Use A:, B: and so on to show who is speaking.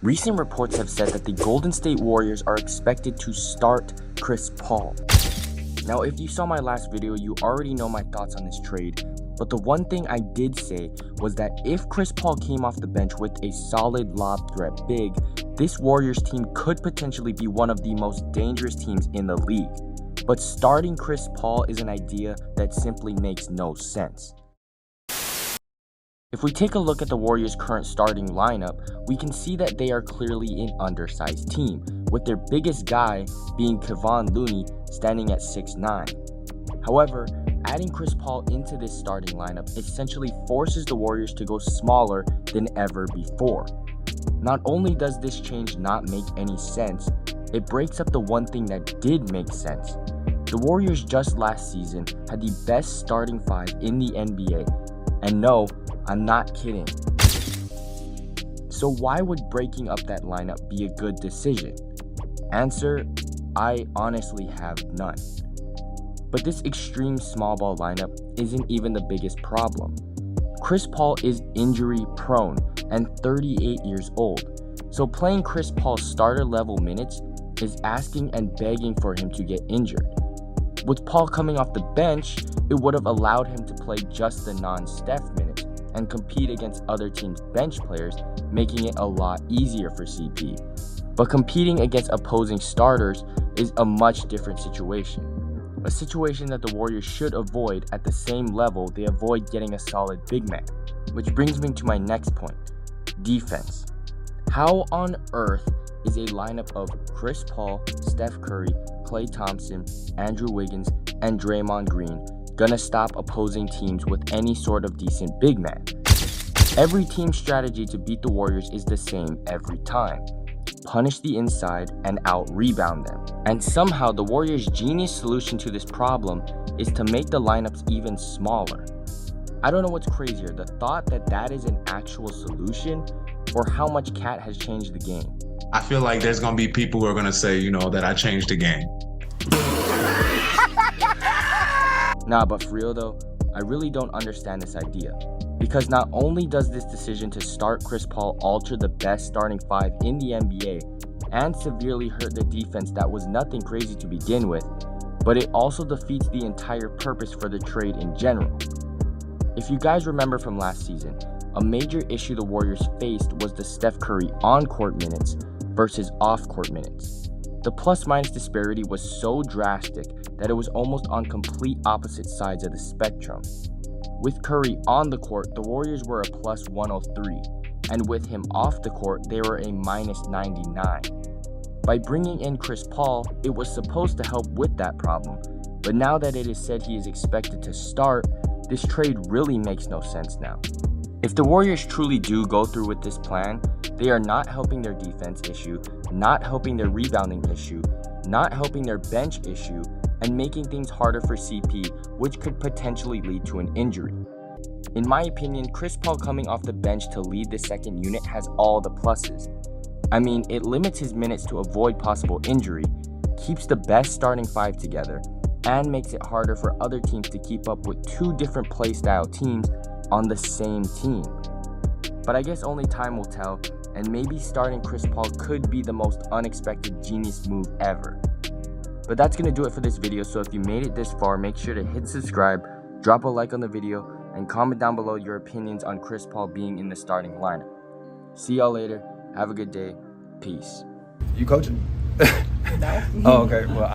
A: Recent reports have said that the Golden State Warriors are expected to start Chris Paul. Now, if you saw my last video, you already know my thoughts on this trade, but the one thing I did say was that if Chris Paul came off the bench with a solid lob threat big, this Warriors team could potentially be one of the most dangerous teams in the league. But starting Chris Paul is an idea that simply makes no sense. If we take a look at the Warriors' current starting lineup, we can see that they are clearly an undersized team, with their biggest guy being Kevon Looney standing at 6'9". However, adding Chris Paul into this starting lineup essentially forces the Warriors to go smaller than ever before. Not only does this change not make any sense, it breaks up the one thing that did make sense. The Warriors just last season had the best starting five in the NBA, and no, I'm not kidding. So why would breaking up that lineup be a good decision? Answer, I honestly have none. But this extreme small ball lineup isn't even the biggest problem. Chris Paul is injury prone and 38 years old, so playing Chris Paul's starter level minutes is asking and begging for him to get injured. With Paul coming off the bench, it would have allowed him to play just the non-Steph minutes and compete against other teams' bench players, making it a lot easier for CP. But competing against opposing starters is a much different situation. A situation that the Warriors should avoid at the same level they avoid getting a solid big man. Which brings me to my next point, defense. How on earth is a lineup of Chris Paul, Steph Curry, Klay Thompson, Andrew Wiggins, and Draymond Green gonna stop opposing teams with any sort of decent big man? Every team's strategy to beat the Warriors is the same every time. Punish the inside and out-rebound them. And somehow the Warriors' genius solution to this problem is to make the lineups even smaller. I don't know what's crazier, the thought that that is an actual solution or how much Cat has changed the game.
B: I feel like there's going to be people who are going to say, that I changed the game.
A: Nah, but for real though, I really don't understand this idea. Because not only does this decision to start Chris Paul alter the best starting five in the NBA and severely hurt the defense that was nothing crazy to begin with, but it also defeats the entire purpose for the trade in general. If you guys remember from last season, a major issue the Warriors faced was the Steph Curry on-court minutes versus off-court minutes. The plus-minus disparity was so drastic that it was almost on complete opposite sides of the spectrum. With Curry on the court, the Warriors were a plus 103, and with him off the court, they were a minus 99. By bringing in Chris Paul, it was supposed to help with that problem, but now that it is said he is expected to start, this trade really makes no sense now. If the Warriors truly do go through with this plan, they are not helping their defense issue, not helping their rebounding issue, not helping their bench issue, and making things harder for CP, which could potentially lead to an injury. In my opinion, Chris Paul coming off the bench to lead the second unit has all the pluses. I mean, it limits his minutes to avoid possible injury, keeps the best starting five together, and makes it harder for other teams to keep up with two different playstyle teams on the same team. But I guess only time will tell, and maybe starting Chris Paul could be the most unexpected genius move ever. But that's going to do it for this video, so if you made it this far, make sure to hit subscribe, drop a like on the video, and comment down below your opinions on Chris Paul being in the starting lineup. See y'all later, have a good day, peace.
C: You coaching?
D: No.
C: Oh, okay. Well.